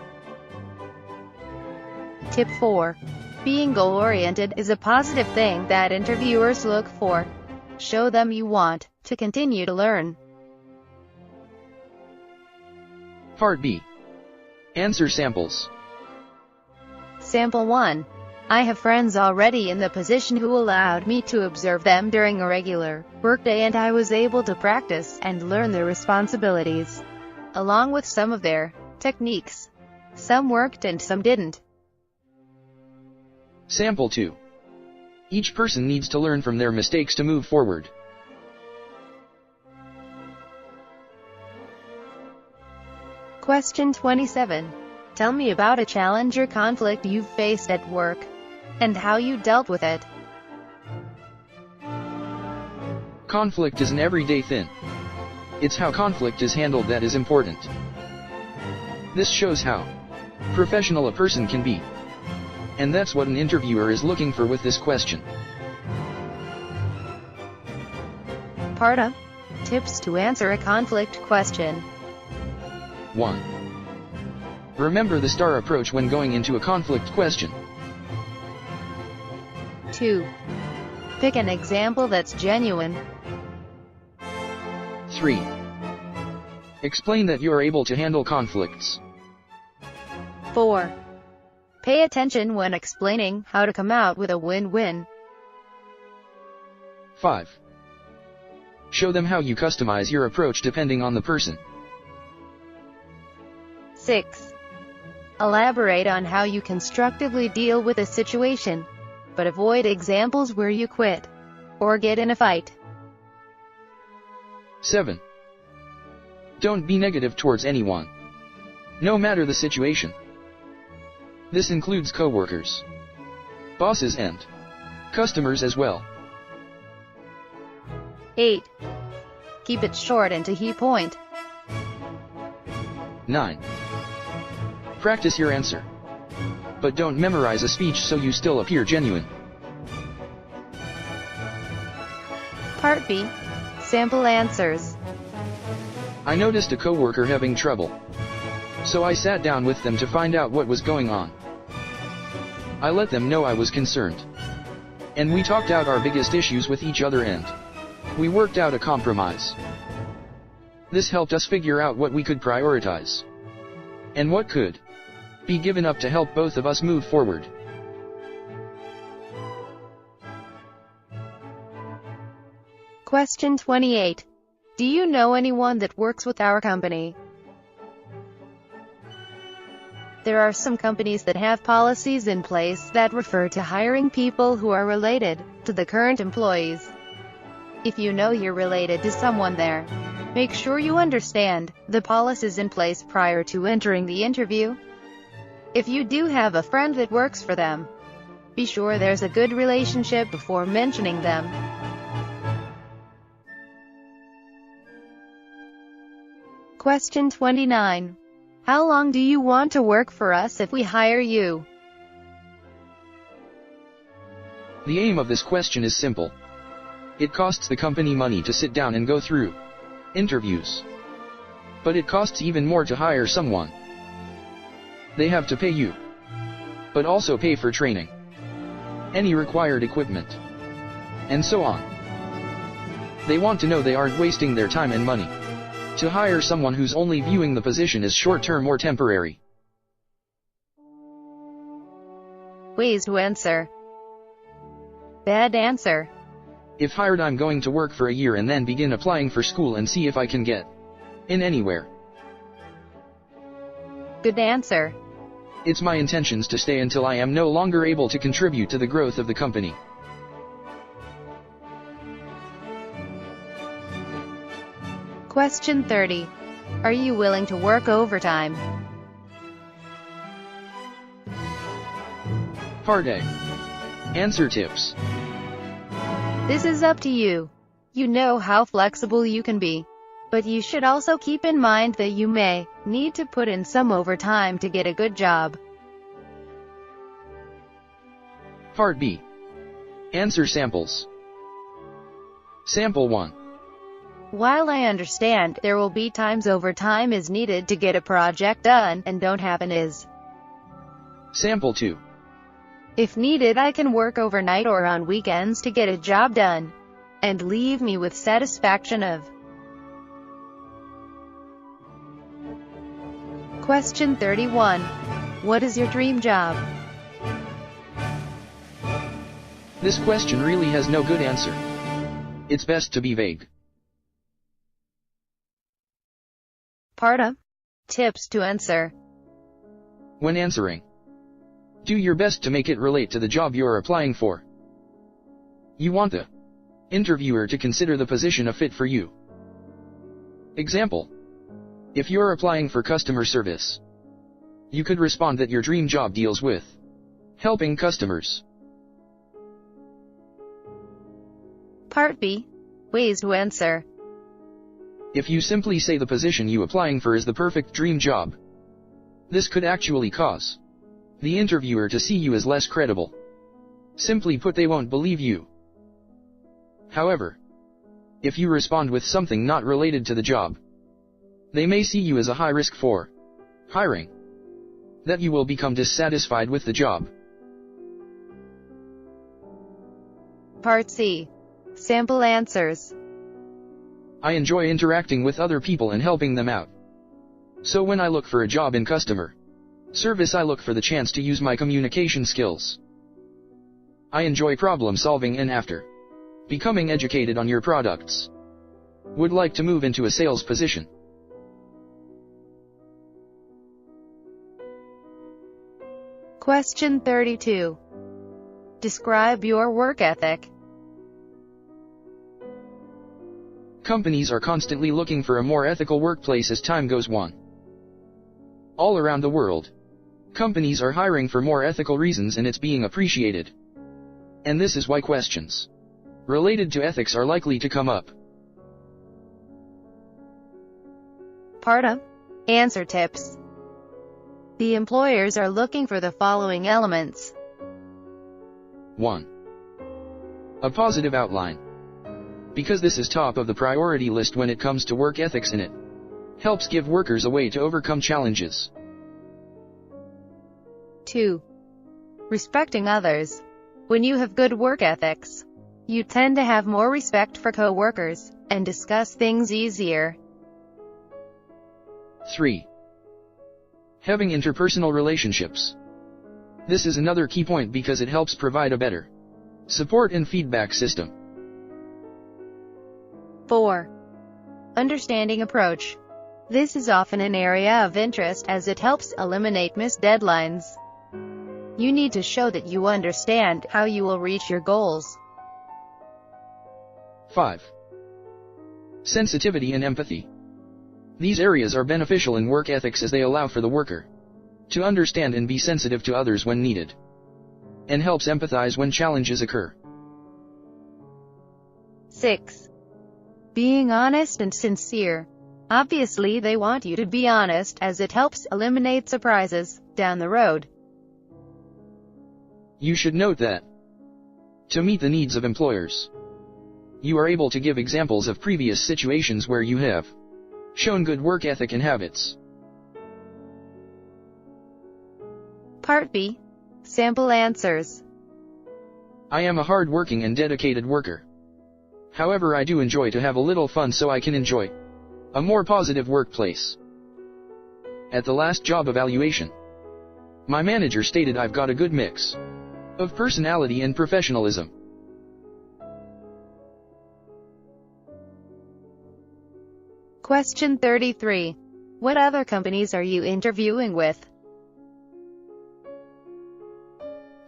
Tip 4. Being goal-oriented is a positive thing that interviewers look for. Show them you want to continue to learn. Part B. Answer samples. Sample 1. I have friends already in the position who allowed me to observe them during a regular workday, and I was able to practice and learn their responsibilities, along with some of their techniques. Some worked and some didn't. Sample 2. Each person needs to learn from their mistakes to move forward. Question 27. Tell me about a challenge or conflict you've faced at work, and how you dealt with it. Conflict is an everyday thing. It's how conflict is handled that is important. This shows how professional a person can be. And that's what an interviewer is looking for with this question. Part A. Tips to answer a conflict question. 1. Remember the STAR approach when going into a conflict question. 2. Pick an example that's genuine. 3. Explain that you are able to handle conflicts. 4. Pay attention when explaining how to come out with a win-win. 5. Show them how you customize your approach depending on the person. 6. Elaborate on how you constructively deal with a situation, but avoid examples where you quit or get in a fight. 7. Don't be negative towards anyone, no matter the situation. This includes coworkers, bosses, and customers as well. 8. Keep it short and to the point. 9. Practice your answer, but don't memorize a speech so you still appear genuine. Part B. Sample answers. I noticed a coworker having trouble, so I sat down with them to find out what was going on. I let them know I was concerned, and we talked out our biggest issues with each other, and we worked out a compromise. This helped us figure out what we could prioritize, and what could be given up to help both of us move forward. Question 28. Do you know anyone that works with our company? There are some companies that have policies in place that refer to hiring people who are related to the current employees. If you know you're related to someone there, make sure you understand the policies in place prior to entering the interview. If you do have a friend that works for them, be sure there's a good relationship before mentioning them. Question 29. How long do you want to work for us if we hire you? The aim of this question is simple. It costs the company money to sit down and go through interviews, but it costs even more to hire someone. They have to pay you, but also pay for training, any required equipment, and so on. They want to know they aren't wasting their time and money to hire someone who's only viewing the position as short-term or temporary. Ways to answer. Bad answer. If hired, I'm going to work for a year and then begin applying for school and see if I can get in anywhere. Good answer. It's my intentions to stay until I am no longer able to contribute to the growth of the company. Question 30. Are you willing to work overtime? Part A. Answer tips. This is up to you. You know how flexible you can be, but you should also keep in mind that you may need to put in some overtime to get a good job. Part B. Answer samples. Sample 1. While I understand there will be times overtime is needed to get a project done and don't happen is. Sample 2. If needed, I can work overnight or on weekends to get a job done and leave me with satisfaction of. Question 31. What is your dream job? This question really has no good answer. It's best to be vague. Part A. Tips to answer. When answering, do your best to make it relate to the job you're applying for. You want the interviewer to consider the position a fit for you. Example: if you're applying for customer service, you could respond that your dream job deals with helping customers. Part B. Ways to answer. If you simply say the position you applying for is the perfect dream job, this could actually cause the interviewer to see you as less credible. Simply put, they won't believe you. However, if you respond with something not related to the job, they may see you as a high risk for hiring, that you will become dissatisfied with the job. Part C. Sample answers. I enjoy interacting with other people and helping them out. So when I look for a job in customer service, I look for the chance to use my communication skills. I enjoy problem solving, and after becoming educated on your products, would like to move into a sales position. Question 32. Describe your work ethic. Companies are constantly looking for a more ethical workplace as time goes on. All around the world, companies are hiring for more ethical reasons, and it's being appreciated. And this is why questions related to ethics are likely to come up. Part A. Answer tips. The employers are looking for the following elements. 1. A positive outline. Because this is top of the priority list when it comes to work ethics, and it helps give workers a way to overcome challenges. 2. Respecting others. When you have good work ethics, you tend to have more respect for co-workers, and discuss things easier. 3. Having interpersonal relationships. This is another key point because it helps provide a better support and feedback system. 4. Understanding approach. This is often an area of interest as it helps eliminate missed deadlines. You need to show that you understand how you will reach your goals. 5. Sensitivity and empathy. These areas are beneficial in work ethics as they allow for the worker to understand and be sensitive to others when needed, and helps empathize when challenges occur. 6. Being honest and sincere. Obviously, they want you to be honest as it helps eliminate surprises down the road. You should note that to meet the needs of employers, you are able to give examples of previous situations where you have shown good work ethic and habits. Part B. Sample answers. I am a hard-working and dedicated worker. However, I do enjoy to have a little fun so I can enjoy a more positive workplace. At the last job evaluation, my manager stated I've got a good mix of personality and professionalism. Question 33. What other companies are you interviewing with?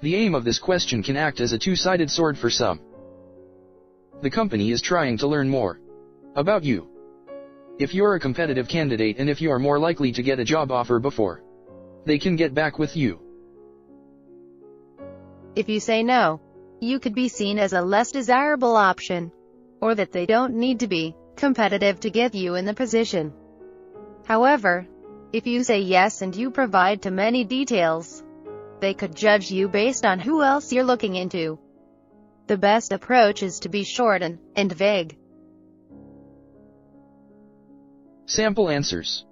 The aim of this question can act as a two-sided sword for some. The company is trying to learn more about you. If you're a competitive candidate and if you are more likely to get a job offer before they can get back with you. If you say no, you could be seen as a less desirable option, or that they don't need to be competitive to get you in the position. However, if you say yes and you provide too many details, they could judge you based on who else you're looking into. The best approach is to be short and vague. Sample answers.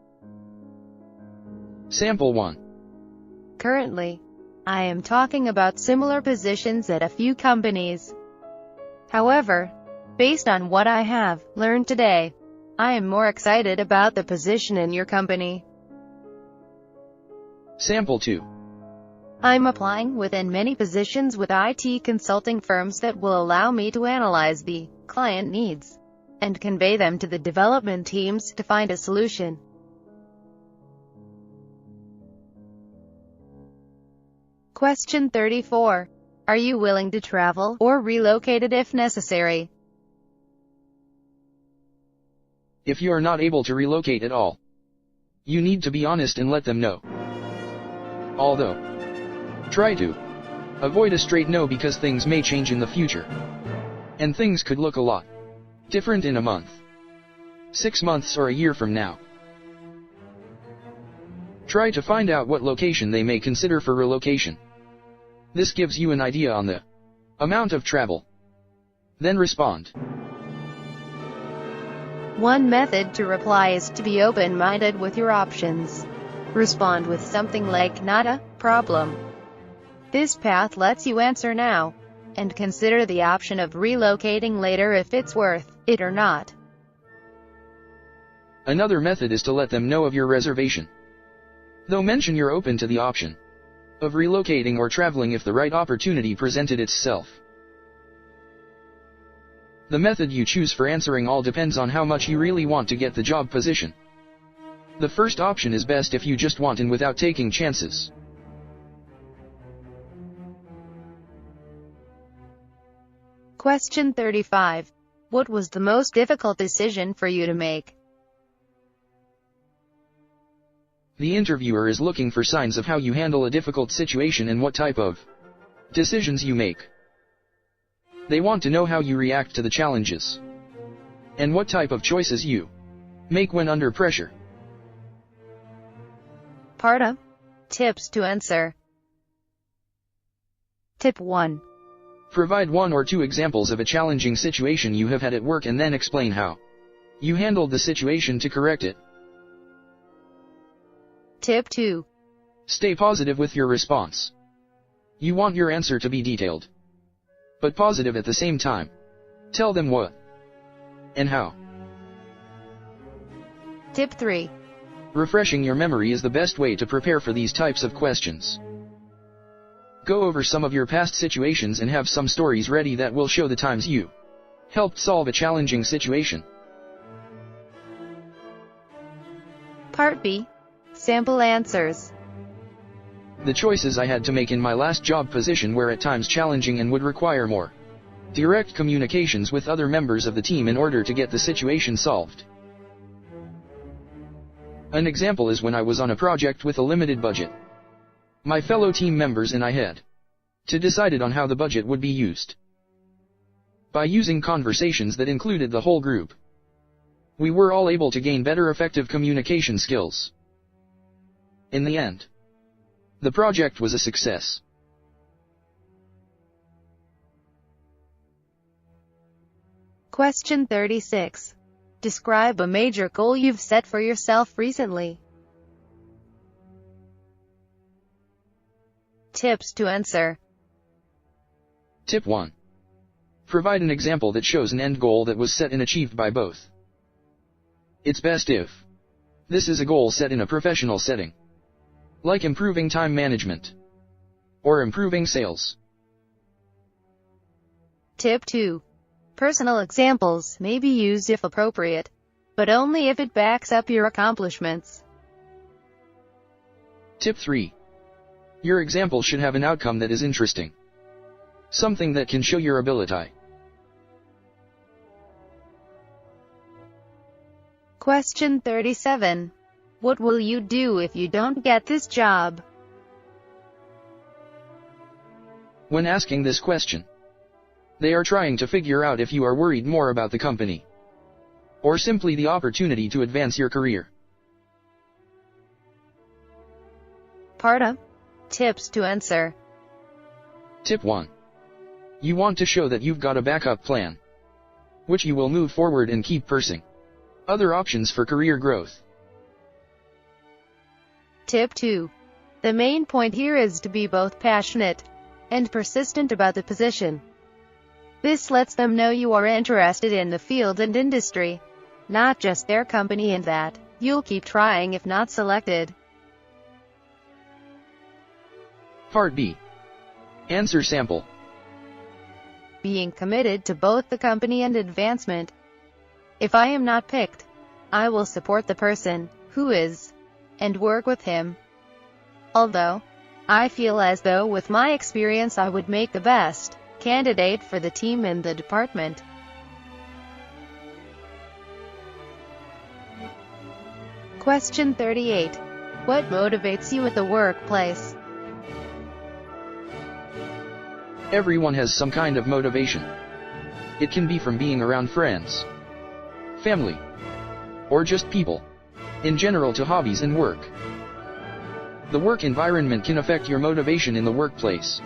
Sample 1. Currently, I am talking about similar positions at a few companies. However, based on what I have learned today, I am more excited about the position in your company. Sample 2. I'm applying within many positions with IT consulting firms that will allow me to analyze the client needs and convey them to the development teams to find a solution. Question 34. Are you willing to travel or relocate it if necessary? If you are not able to relocate at all, you need to be honest and let them know. Although, try to avoid a straight no, because things may change in the future. And things could look a lot different in a month, 6 months, or a year from now. Try to find out what location they may consider for relocation. This gives you an idea on the amount of travel. Then respond. One method to reply is to be open-minded with your options. Respond with something like "not a problem." This path lets you answer now, and consider the option of relocating later if it's worth it or not. Another method is to let them know of your reservation. Though mention you're open to the option of relocating or traveling if the right opportunity presented itself. The method you choose for answering all depends on how much you really want to get the job position. The first option is best if you just want in without taking chances. Question 35. What was the most difficult decision for you to make? The interviewer is looking for signs of how you handle a difficult situation and what type of decisions you make. They want to know how you react to the challenges and what type of choices you make when under pressure. Part A. Tips to answer. Tip 1. Provide 1 or 2 examples of a challenging situation you have had at work and then explain how you handled the situation to correct it. Tip 2. Stay positive with your response. You want your answer to be detailed, but positive at the same time. Tell them what and how. Tip 3. Refreshing your memory is the best way to prepare for these types of questions. Go over some of your past situations and have some stories ready that will show the times you helped solve a challenging situation. Part B. Sample answers. The choices I had to make in my last job position were at times challenging and would require more direct communications with other members of the team in order to get the situation solved. An example is when I was on a project with a limited budget. My fellow team members and I had to decide on how the budget would be used. By using conversations that included the whole group, we were all able to gain better effective communication skills. In the end, the project was a success. Question 36. Describe a major goal you've set for yourself recently. Tips to answer. Tip 1. Provide an example that shows an end goal that was set and achieved by both. It's best if this is a goal set in a professional setting, like improving time management or improving sales. Tip 2. Personal examples may be used if appropriate, but only if it backs up your accomplishments. Tip 3. Your example should have an outcome that is interesting, something that can show your ability. Question 37. What will you do if you don't get this job? When asking this question, they are trying to figure out if you are worried more about the company or simply the opportunity to advance your career. Part A. Tips to answer. Tip 1. You want to show that you've got a backup plan, which you will move forward and keep pursuing other options for career growth. Tip 2. The main point here is to be both passionate and persistent about the position. This lets them know you are interested in the field and industry, not just their company, and that you'll keep trying if not selected. Part B. Answer sample. Being committed to both the company and advancement. If I am not picked, I will support the person who is, and work with him. Although, I feel as though with my experience I would make the best candidate for the team and the department. Question 38. What motivates you at the workplace? Everyone has some kind of motivation. It can be from being around friends, family, or just people in general to hobbies and work. The work environment can affect your motivation in the workplace,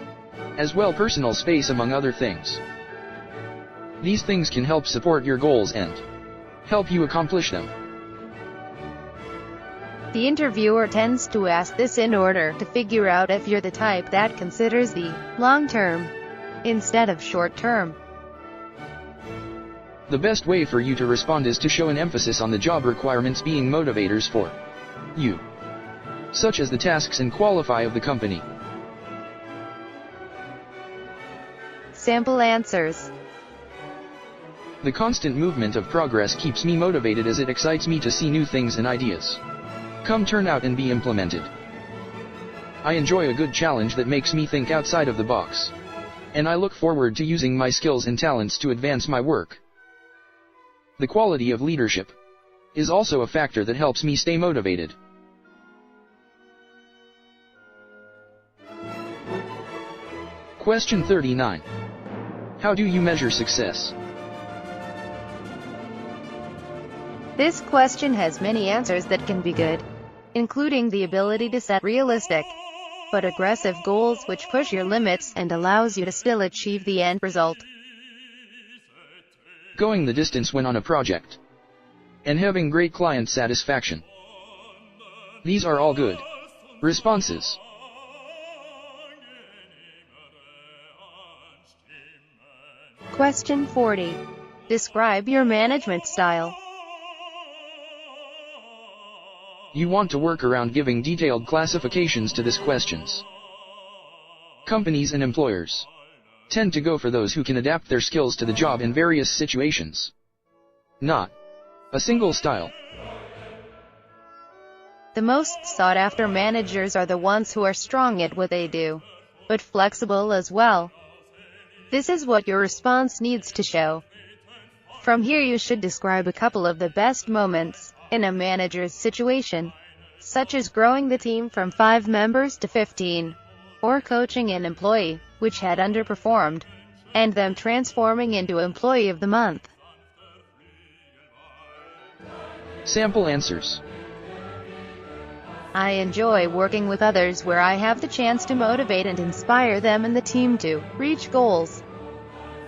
as well personal space among other things. These things can help support your goals and help you accomplish them. The interviewer tends to ask this in order to figure out if you're the type that considers the long term instead of short term. The best way for you to respond is to show an emphasis on the job requirements being motivators for you, such as the tasks and qualify of the company. Sample answers. The constant movement of progress keeps me motivated as it excites me to see new things and ideas come turn out and be implemented. I enjoy a good challenge that makes me think outside of the box, and I look forward to using my skills and talents to advance my work. The quality of leadership is also a factor that helps me stay motivated. Question 39. How do you measure success? This question has many answers that can be good, including the ability to set realistic but aggressive goals which push your limits and allows you to still achieve the end result. Going the distance when on a project, and having great client satisfaction. These are all good responses. Question 40. Describe your management style. You want to work around giving detailed classifications to these questions. Companies and employers tend to go for those who can adapt their skills to the job in various situations. Not a single style. The most sought-after managers are the ones who are strong at what they do, but flexible as well. This is what your response needs to show. From here you should describe a couple of the best moments in a manager's situation, such as growing the team from 5 members to 15, or coaching an employee which had underperformed, and them transforming into Employee of the Month. Sample answers. I enjoy working with others where I have the chance to motivate and inspire them and the team to reach goals.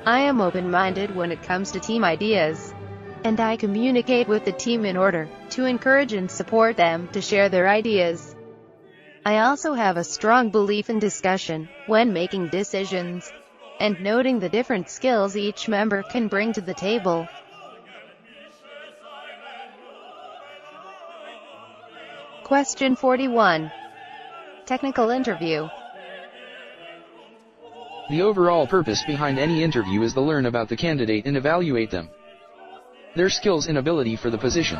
I am open-minded when it comes to team ideas, and I communicate with the team in order to encourage and support them to share their ideas. I also have a strong belief in discussion when making decisions, and noting the different skills each member can bring to the table. Question 41. Technical interview. The overall purpose behind any interview is to learn about the candidate and evaluate them, their skills and ability for the position.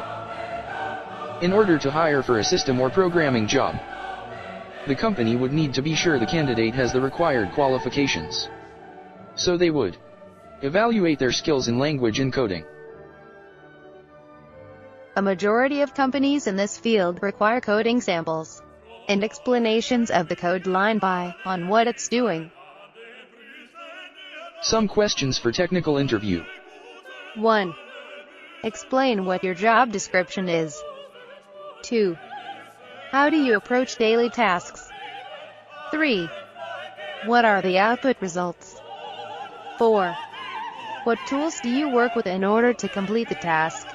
In order to hire for a system or programming job, the company would need to be sure the candidate has the required qualifications. So they would evaluate their skills in language and coding. A majority of companies in this field require coding samples and explanations of the code line by on what it's doing. Some questions for technical interview. 1. Explain what your job description is. 2. How do you approach daily tasks? 3. What are the output results? 4. What tools do you work with in order to complete the task?